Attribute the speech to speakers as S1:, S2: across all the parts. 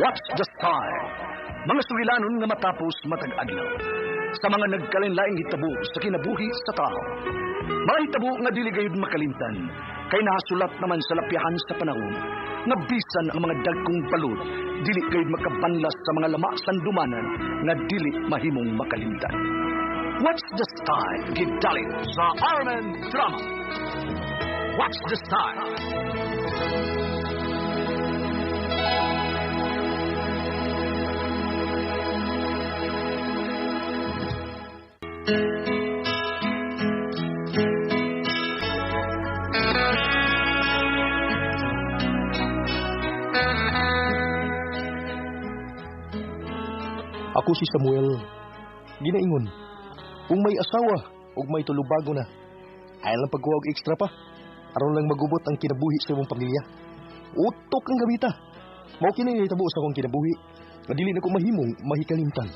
S1: Watch the sky. Mga sugilanon nga matapos matag adlaw. Sa mga nagkalinlaing hitabo sa kinabuhi sa tao. Mga hitabo nga dili gayud makalimtan, kay nasulat naman sa lapihan sa panahon, nga bisan ang mga dagkong balod, dili gayud makabanlas sa mga lama sandumanan, nga dili mahimong makalimtan. Watch the sky, gidali sa Armen Drama. Watch the sky.
S2: Ako si Samuel. Ginaingon, kung may asawa ug may tulubago na, ay lang pagkuha og extra pa. Aron lang magubot ang kinabuhi sa imong pamilya. Utok ang gamita. Mao kini nahitabo sa akong kinabuhi. Nga dili na ko mahimong mahikalimtan.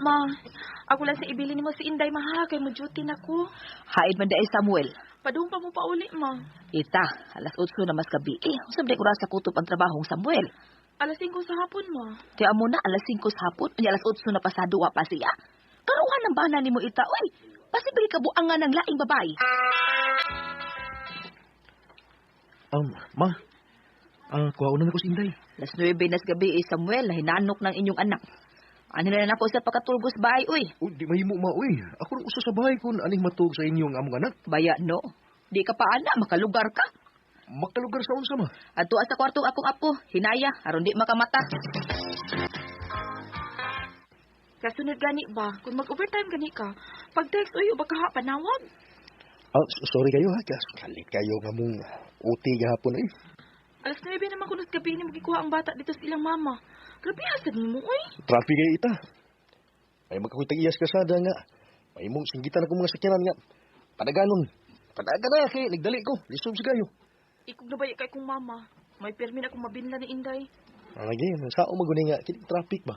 S3: Ma, ako lang sa ibili nimo si Inday, maha, kay mo duty na ko.
S4: Haid man dai Samuel.
S3: Padung pa mo pauli, ma.
S4: Ita, alas 8 na mas gabi. Usab day ko ra sa kutob ang trabahong Samuel.
S3: Alas 5 sa hapon, ma.
S4: Kaya mo na alas 5 sa hapon, unya alas 8 na pasado wa pa siya. Karuhan ng bana nimo ita, oy. Pasibre ka buangan ng laing babae.
S2: Ma. Kuha na ko si Inday.
S4: Alas 9 na sa gabi, Samuel, hinanok ng inyong anak. Ano na ako sa pagkatulgos bahay, uy.
S2: Di mahimo ma, uy. Ako rin usa sa bahay kung aning matug sa inyong among anak.
S4: Baya, no. Di ka pa, anak, makalugar ka.
S2: Makalugar sa unsa, ma?
S4: Ato sa kwarto akong apo, hinaya, aron di makamata.
S3: Kasunod gani ba? Kung mag-overtime gani ka, pag-text, uy, baka ha, panawag.
S2: Sorry kayo ha, kalit kayo nga mong uti gahapon eh.
S3: Alas 9 naman kunot gabi ni magikuha ang bata dito sa ilang mama. Grabe hasad mo, uy.
S2: Traffic kayo ita. May magkakutang iyas kasada nga. May mong singgitan ako mga sakyanan nga. Padaganon. Padaga na, kaya nagdali ko. Lisog sa kayo.
S3: Ikog na ba kay kong mama? May permin akong mabinla ni Inday.
S2: Lagi, sao magunin nga. Kini traffic ba?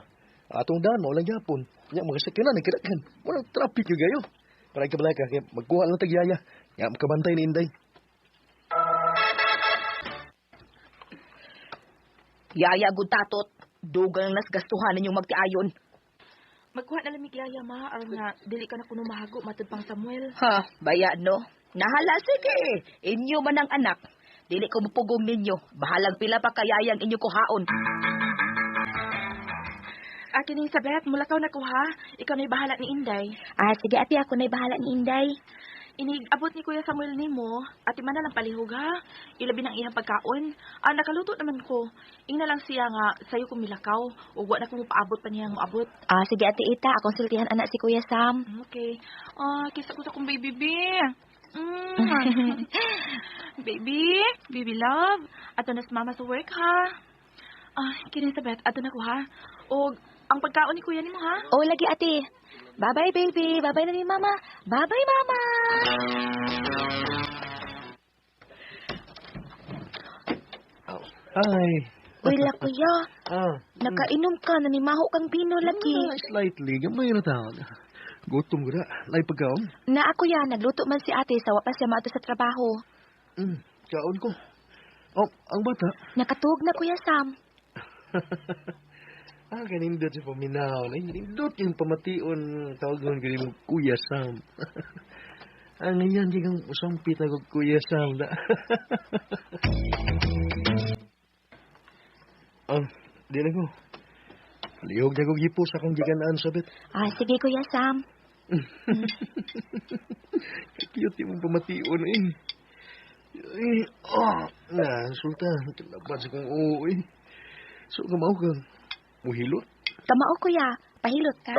S2: Atong daan, walang yapon. Kanya mga sakyanan, nagkirakan. Walang traffic yung gayo. Para ikabalaka, kaya magkuha lang tagyaya. Nga makabantay ni Inday.
S4: Yaya, gutatot. Dugang nas gastuhan ninyong magtiayon.
S3: Magkuha na lamig yaya, ma. Aron nga, dili ka na kuno mahago, matod pang Samuel.
S4: Ha, baya, no? Nahala, sige. Inyo man ang anak. Dili ko mupugong ninyo. Bahalang pila pa kayayang inyo kuhaon.
S3: Akin yung sabet, mulakaw na ko ha. Ikaw na'y bahala ni Inday.
S4: Sige, ati ako na'y bahala ni Inday.
S3: Abot ni Kuya Samuel nimo, ati man na lang palihog ha. Ilabi ng iyang pagkaon. Nakaluto naman ko. Ing na lang siya nga, sayo kong milakaw. Ugwa na kung paabot pa niya mo abot.
S4: Sige, ati Ita. Akong siltihan anak si Kuya Sam.
S3: Okay. Kisa ko sa kong baby. Baby love. Ato na si mama sa work ha. Kinisabet, ato na ko ha. O, ang pagkaon ni Kuya nimo ha.
S4: Lagi ati. Bye-bye, baby. Bye-bye na ni Mama. Bye-bye, Mama.
S2: Hi.
S4: Uy, Kuya. Nakainom ka. Nanimaho kang bino, lagi.
S2: Slightly. Gamay na tawag. Gutom ko na. Lay pagkaon.
S4: Na ako yan. Nagluto man si ate sa wapas siya maato sa trabaho.
S2: Kaon ko. Ang bata?
S4: Nakatuog na, Kuya Sam.
S2: Kanindot sa paminaw. Nindot yung pamation. Tawagon ka rin mo, Kuya Sam. Ngayon, di kang usampit ako, Kuya Sam. Di na ko. Lihog na ko gipos akong giganaan sabit.
S4: Sige, Kuya Sam.
S2: Cute yung pamation eh. Sultan. Kalabas akong oo eh. So, kamaw kang muhilot?
S4: Kamao, Kuya. Pahilot ka?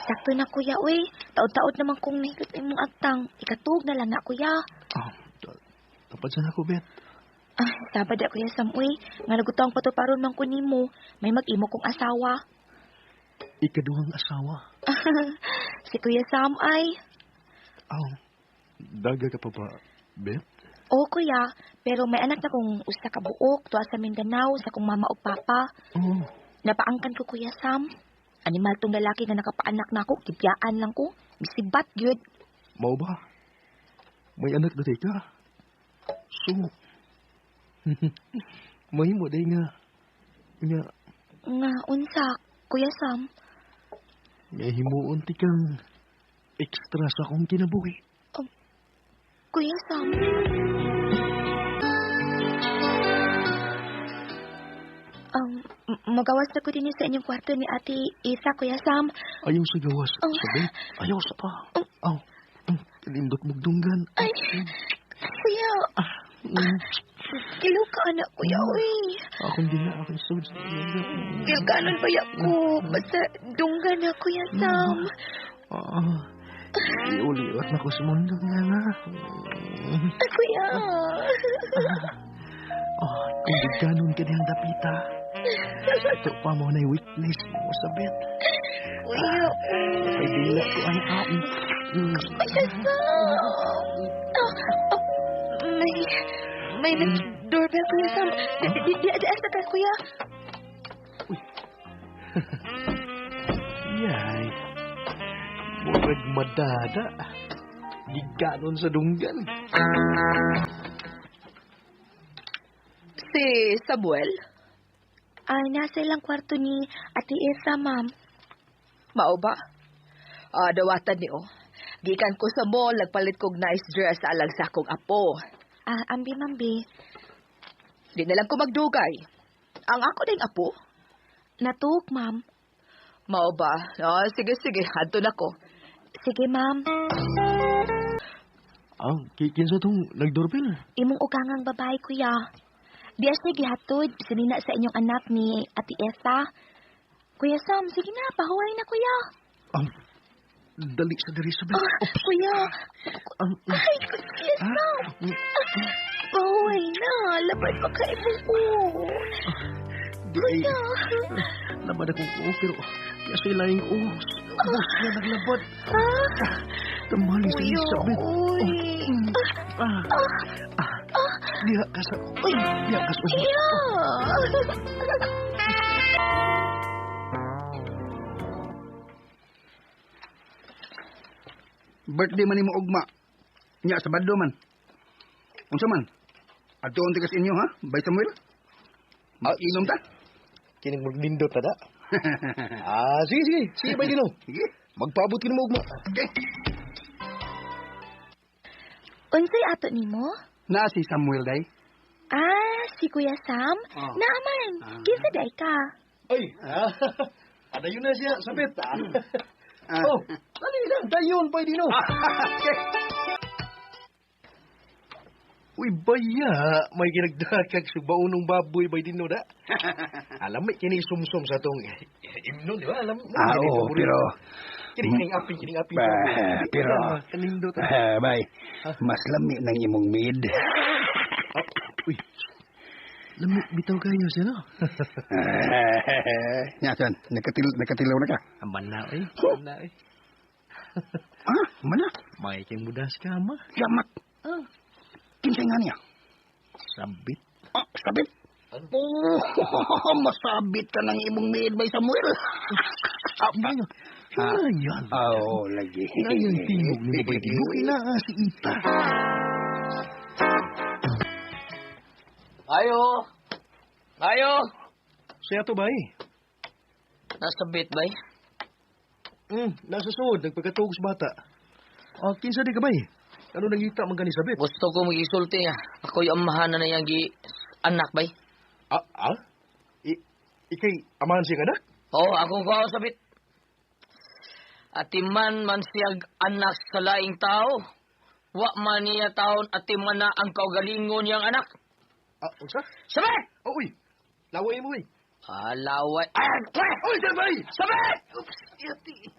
S4: Sakto na, Kuya. Uy, taod-taod naman kong nahilot imong agtang. Ikatug na lang na, Kuya.
S2: Tapad sana ako, Bet.
S4: Sabad ako, Kuya Sam. Uy, nga nagutang patuparon man ko nimo. May mag-imo kong asawa.
S2: Ikaduhang asawa?
S4: Si Kuya Sam ay...
S2: Daga ka pa ba, Bet?
S3: Oo, kuya. Pero may anak na kong usa ka buok, tuwa sa Mindanao, sa kong mama o papa.
S2: Oo.
S3: Napaangkan ko, Kuya Sam. Animal tong lalaki nga nakapaanak na ako, kibyaan lang ko. Misibat, gyud.
S2: Mao ba? May anak na ka? So, mahimo day nga. Nga,
S3: Nga, unsa, Kuya Sam?
S2: may himuon ti kang extra sa akong kinabuhi.
S3: Kuya Sam? Magawas na ko din sa inyong kwarto ni Ate Isa, Kuya Sam.
S2: Ayaw sa gawas. Sabi, ayaw sa pa. Aw, kalindot magdunggan.
S3: Ay, Kuya. Kilo ka na, Kuya, uy.
S2: Akong din na, akong sod.
S3: Kilkanon ba ko? Basta dunggan na, Kuya Sam.
S2: Iuliwat na ko sa mundo nga na.
S3: Kuya.
S2: Kung gaganon ka niyang dapita. Ito pa mo na weakness mo sa bed.
S3: Kuya.
S2: Ay, dila ko ang aon.
S3: Kuya Sam. May doorbell, Kuya Sam. Di asa ka, Kuya.
S2: Yay. Murag madada. Giganon sa dunggan.
S4: Si Samuel?
S3: Nasa ilang kwarto ni Ate Isa, ma'am.
S4: Mao ba? Dawatan ni Gikan ko sa mall, nagpalit kog nice dress alang sa akong apo.
S3: Ambi.
S4: Di na lang ko magdugay. Ang ako ding apo?
S3: Natuk, ma'am.
S4: Mao ba? Sige, hanto na ko.
S3: Sige, ma'am.
S2: Kinsa tong nagdoorbell?
S3: Imong ugangang babae, Kuya. Dias niya gihatod, sinina sa inyong anak ni Ate Esa. Kuya Sam, sige na, pahuway na, Kuya.
S2: Dali sa diri sa bed.
S3: Kuya. Ay, Kuya Sam. Pahuway na, labad pa ka ibuko. Kuya.
S2: Labad akong pero kasi laing uhos. Uhos na naglabad. Tamali sa Elizabeth. Diha ka sa... Diha ka sa...
S5: Birthday man nimo ugma. Nya sa Baddo man. Unsa man? Adto unti kas inyo ha? Bay Samuel? Inom ta?
S2: Kining maglindot ta da. Sige. Sige, bay dino.
S5: Sige.
S2: Magpaabot ka na mo ugma.
S5: Okay.
S3: Unsay ato nimo?
S5: Na si Samuel day.
S3: Si Kuya Sam? Naaman, kinsa day ka?
S2: Ay, adayon na siya sa bed. Dali lang, dayon, bay dino.
S5: Okay.
S2: Uy, baya, may ginagdakag sa baunong baboy, bay dino da. Alam mo, kini sumsum sa tong imnon, di ba? Alam mo,
S5: Oo, pero...
S2: Kining api.
S5: Pero...
S2: Kanindot.
S5: Bay, mas lami ng imong mid.
S2: Uy, lami, bitaw kayo siya, no?
S5: Nyasan, nakatilaw na ka.
S2: Amana, eh.
S5: Mana?
S2: May kang mudas ka, ma.
S5: Yamat. Kinsay nga niya?
S2: Sabit.
S5: Sabit? Masabit ka ng imong mid by Samuel.
S2: Bayo. Yan.
S5: Lagi.
S2: Ngayon, tingog ni Bay Dino. Si Ita.
S6: Ayo.
S2: Siya to, bay.
S6: Nasa bit, bay.
S2: Nasa suod. Nagpagkatugos bata. Kinsa di ka, bay? Ano nangita man gani sabit?
S6: Gusto ko mag-isulti niya. Ako'y amahan na niyang anak, bay.
S2: Ikay, amahan siya anak?
S6: Oo, akong kuha sabit. Atiman man siyag anak sa laing tao. Wa man niya taon atiman na ang kaugalingon niyang anak.
S2: Unsa?
S6: Sabit!
S2: Uy, laway mo,
S6: Laway.
S2: Uy, sabay!
S6: Sabit!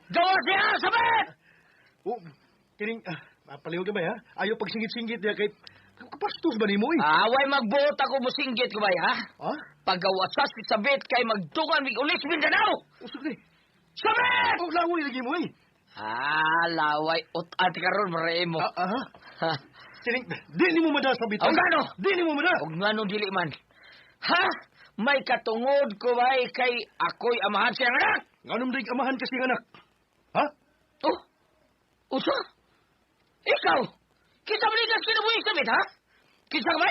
S6: Gawa siya! Sabit!
S2: Kining, palihog ka ba, ha? Ayaw pagsingit-singit niya kahit kapastos ba ni mo,
S6: Away magbuot ako mo singgit ko ba, ha?
S2: Ha?
S6: Pagawasas si Sabit kay magdukan mig ulit Mindanao!
S2: Usog ni.
S6: Sabit!
S2: Laway lagi mo,
S6: Laway. Ati karon maremo.
S2: Sining, di ni mo mada sa
S6: O gano?
S2: Di ni mo mada.
S6: O ngano dili man? Ha? May katungod ko ba kay ako'y amahan siyang anak?
S2: Nganong dig amahan kasi ng anak? Ha?
S6: Oh? Usa? Ikaw? Kita ba nikas kinabuhi sa bet, ha? Kita ba?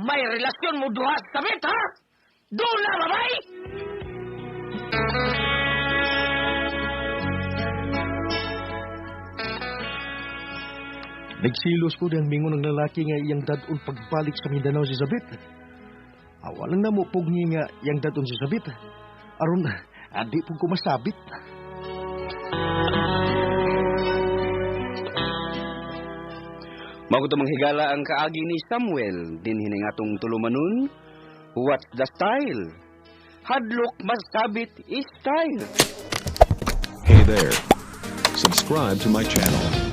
S6: May relasyon mo duha sa bet, ha? Doon na, babay!
S2: Nagsilos ko diyang mingon ng lalaki nga iyang dadon pagbalik sa Mindanao si Sabit. Awalan na mo pugni nga iyang dadon si Sabit. Aron, adi po ko masabit.
S7: Maguto manghigala ang kaagi ni Samuel din hiningatong tulumanon. What's the style? Hadlok masabit is style.
S8: Hey there. Subscribe to my channel.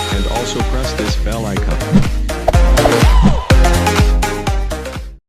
S8: And also press this bell icon.